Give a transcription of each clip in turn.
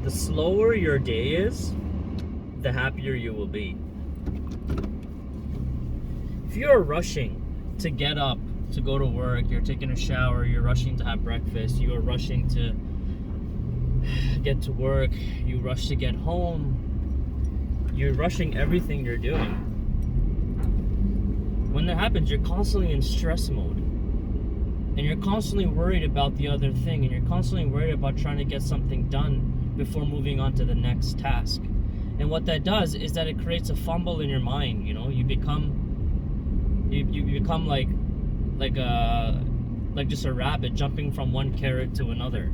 the slower your day is, the happier you will be. If you're rushing to get up, to go to work, you're taking a shower, you're rushing to have breakfast, you're rushing to get to work, you rush to get home, you're rushing everything you're doing. When that happens, you're constantly in stress mode. And you're constantly worried about the other thing, and you're constantly worried about trying to get something done before moving on to the next task. And what that does is that it creates a fumble in your mind. You know, you become like just a rabbit jumping from one carrot to another.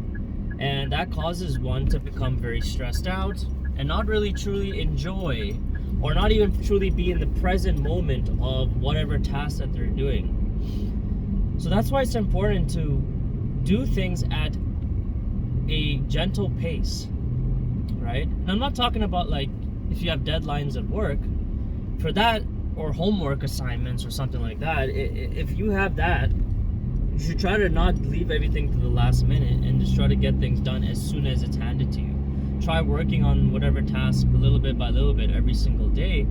And that causes one to become very stressed out and not really truly enjoy, or not even truly be in the present moment of whatever task that they're doing. So that's why it's important to do things at a gentle pace, right? And I'm not talking about like if you have deadlines at work for that, or homework assignments or something like that. If you have that, you should try to not leave everything to the last minute and just try to get things done as soon as it's handed to you. Try working on whatever task a little bit by little bit every single day,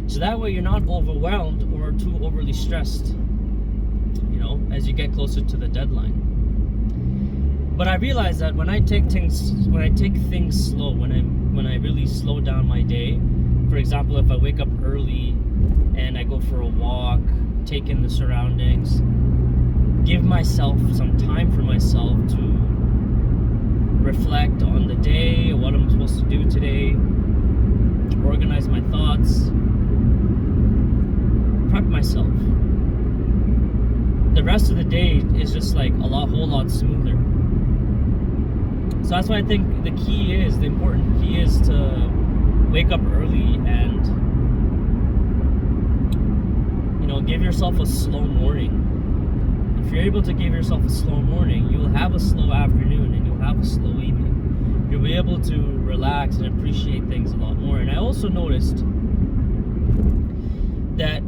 so that way you're not overwhelmed or too overly stressed, you know, as you get closer to the deadline. But I realize that when I take things slow, when I really slow down my day, for example, if I wake up early and I go for a walk, take in the surroundings, give myself some time for myself to reflect on the day, what I'm supposed to do today, organize my thoughts, prep myself. The rest of the day is just like a whole lot smoother. So that's why I think the important key is to wake up early and, you know, give yourself a slow morning. If you're able to give yourself a slow morning, you'll have a slow afternoon and you'll have a slow evening. You'll be able to relax and appreciate things a lot more. And I also noticed that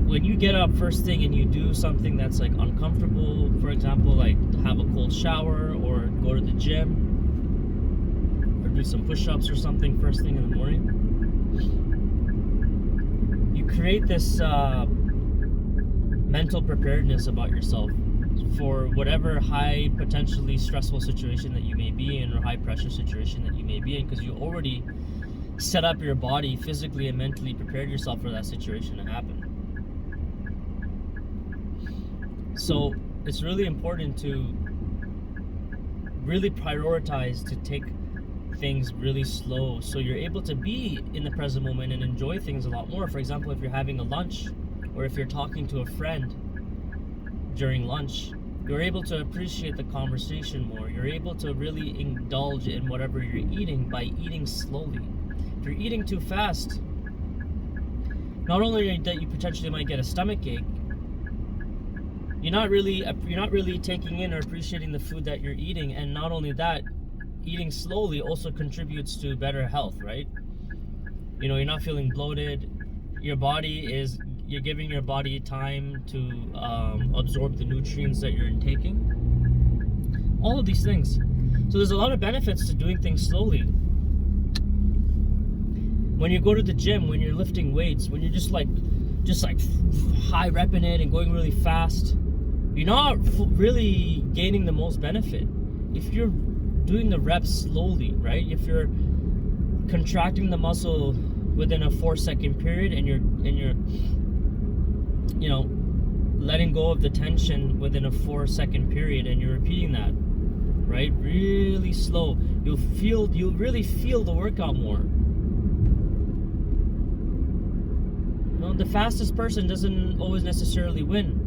when you get up first thing and you do something that's like uncomfortable, for example, like have a cold shower or go to the gym or do some push-ups or something first thing in the morning, you create this mental preparedness about yourself for whatever high potentially stressful situation that you may be in, or high pressure situation that you may be in, because you already set up your body physically and mentally, prepared yourself for that situation to happen. So it's really important to really prioritize to take things really slow, so you're able to be in the present moment and enjoy things a lot more. For example, if you're having a lunch, or if you're talking to a friend during lunch, you're able to appreciate the conversation more. You're able to really indulge in whatever you're eating by eating slowly. If you're eating too fast, not only that you potentially might get a stomach ache, you're not really taking in or appreciating the food that you're eating. And not only that, eating slowly also contributes to better health, right? You know, you're not feeling bloated. You're giving your body time to absorb the nutrients that you're intaking. All of these things. So there's a lot of benefits to doing things slowly. When you go to the gym, when you're lifting weights, when you're just like high repping it and going really fast, you're not really gaining the most benefit. If you're doing the reps slowly, right? If you're contracting the muscle within a 4-second period, and you're you know, letting go of the tension within a 4-second period, and you're repeating that, right? Really slow. You'll really feel the workout more. You know, the fastest person doesn't always necessarily win.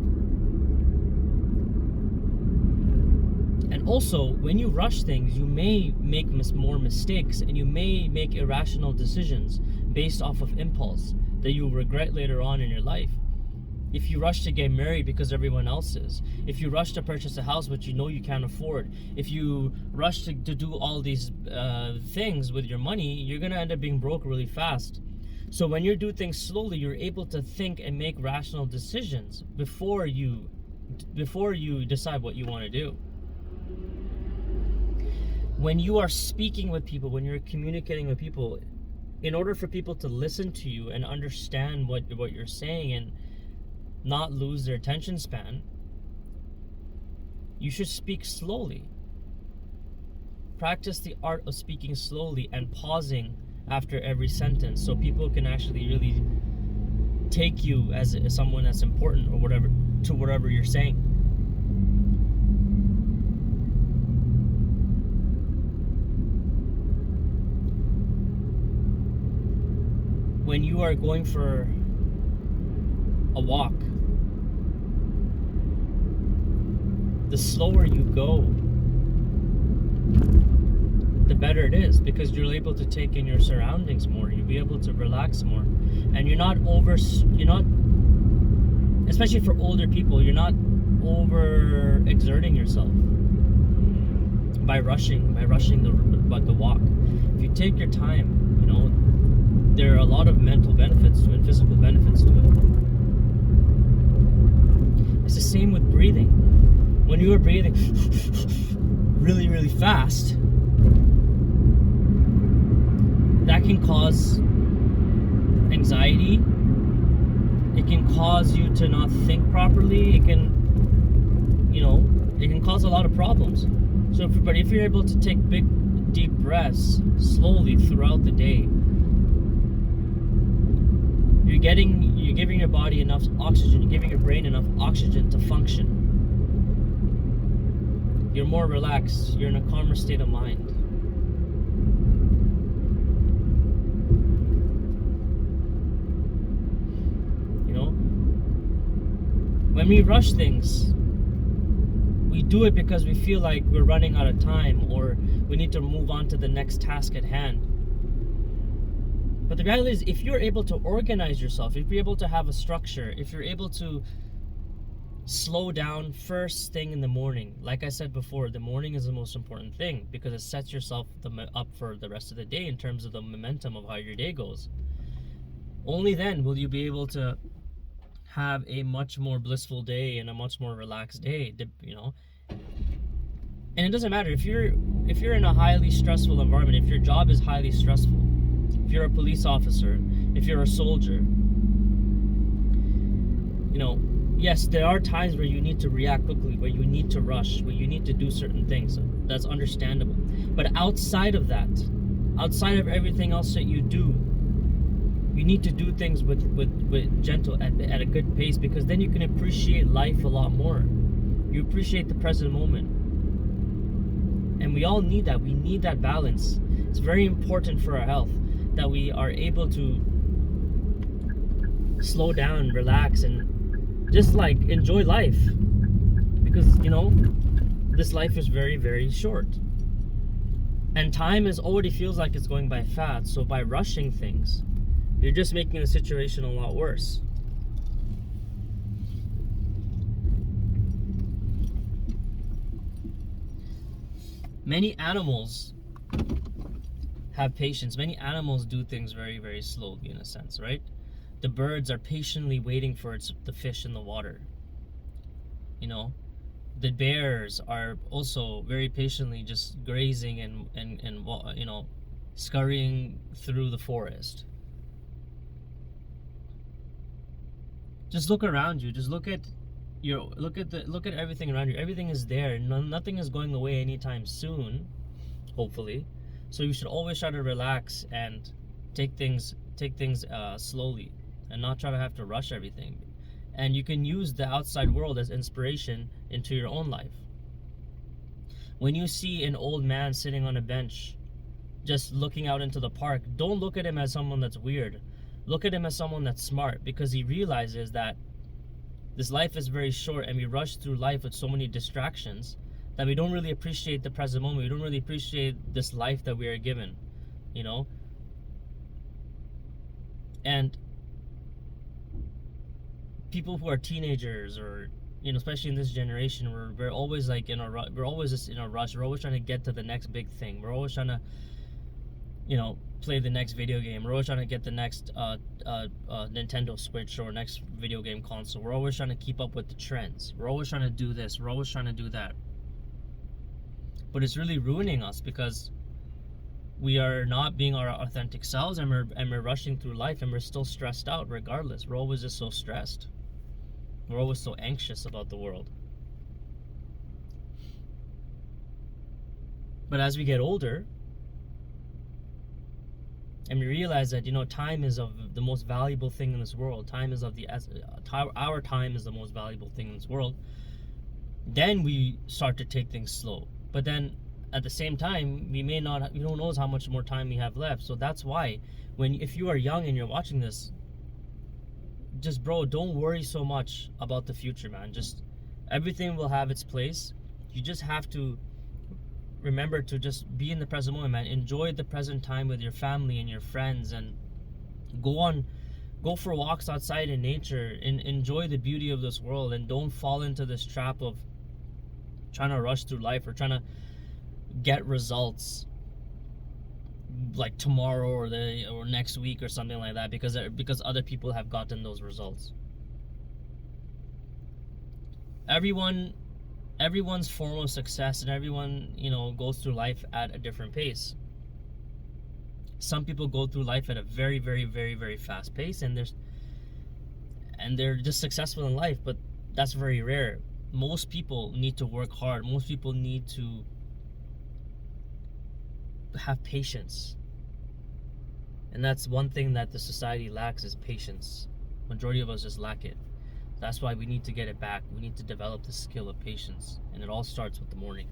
And also, when you rush things, you may make more mistakes, and you may make irrational decisions based off of impulse that you'll regret later on in your life. If you rush to get married because everyone else is, if you rush to purchase a house which you know you can't afford, if you rush to do all these things with your money, you're going to end up being broke really fast. So when you do things slowly, you're able to think and make rational decisions before you decide what you want to do. when you are speaking with people, when you're communicating with people, in order for people to listen to you and understand what you're saying and not lose their attention span, you should speak slowly. Practice the art of speaking slowly and pausing after every sentence, so people can actually really take you as someone that's important or whatever to whatever you're saying. When you are going for a walk, the slower you go, the better it is, because you're able to take in your surroundings more. You'll be able to relax more, and you're not, especially for older people, you're not over exerting yourself by rushing the walk. If you take your time, there are a lot of mental benefits to it, physical benefits to it. It's the same with breathing. When you are breathing really, really fast, that can cause anxiety. It can cause you to not think properly. It can cause a lot of problems. So if you're able to take big, deep breaths slowly throughout the day, you're giving your body enough oxygen, you're giving your brain enough oxygen to function. You're more relaxed, you're in a calmer state of mind. When we rush things, we do it because we feel like we're running out of time or we need to move on to the next task at hand. But the reality is, if you're able to organize yourself, if you're able to have a structure, if you're able to slow down first thing in the morning, like I said before, the morning is the most important thing because it sets yourself up for the rest of the day in terms of the momentum of how your day goes. Only then will you be able to have a much more blissful day and a much more relaxed day, And it doesn't matter if you're in a highly stressful environment, if your job is highly stressful, if you're a police officer, if you're a soldier, yes, there are times where you need to react quickly, where you need to rush, where you need to do certain things. That's understandable. But outside of that, outside of everything else that you do, you need to do things with gentle, at a good pace, because then you can appreciate life a lot more. You appreciate the present moment. And we all need that. We need that balance. It's very important for our health that we are able to slow down, relax, and just enjoy life. Because, this life is very, very short. And time already feels like it's going by fast. So by rushing things, you're just making the situation a lot worse. Many animals have patience. Many animals do things very, very slowly, in a sense, right? The birds are patiently waiting for the fish in the water. The bears are also very patiently just grazing and scurrying through the forest. Just look around you. Just look at everything around you. Everything is there. Nothing is going away anytime soon, hopefully. So you should always try to relax and take things slowly, and not try to have to rush everything. And you can use the outside world as inspiration into your own life. When you see an old man sitting on a bench, just looking out into the park, don't look at him as someone that's weird. Look at him as someone that's smart, because he realizes that this life is very short and we rush through life with so many distractions that we don't really appreciate the present moment. We don't really appreciate this life that we are given, And people who are teenagers, or especially in this generation, we're always we're always just in a rush. We're always trying to get to the next big thing. We're always trying to play the next video game. We're always trying to get the next Nintendo Switch or next video game console. We're always trying to keep up with the trends. We're always trying to do this. We're always trying to do that. but it's really ruining us because we are not being our authentic selves, and we're rushing through life, and we're still stressed out regardless. We're always just so stressed. We're always so anxious about the world. But as we get older, and we realize that, time is of the most valuable thing in this world. Our time is the most valuable thing in this world. Then we start to take things slow. But then at the same time, we don't know how much more time we have left. So that's why if you are young and you're watching this, just bro, don't worry so much about the future, man. Just everything will have its place. You just have to remember to just be in the present moment, man. Enjoy the present time with your family and your friends, and go for walks outside in nature, and enjoy the beauty of this world, and don't fall into this trap of trying to rush through life or trying to get results like tomorrow or next week or something like that, because other people have gotten those results. Everyone's form of success, and everyone goes through life at a different pace. Some people go through life at a very, very, very, very fast pace, and they're just successful in life, but that's very rare. Most people need to work hard. Most people need to have patience. And that's one thing that the society lacks, is patience. Majority of us just lack it. That's why we need to get it back. We need to develop the skill of patience. And it all starts with the morning.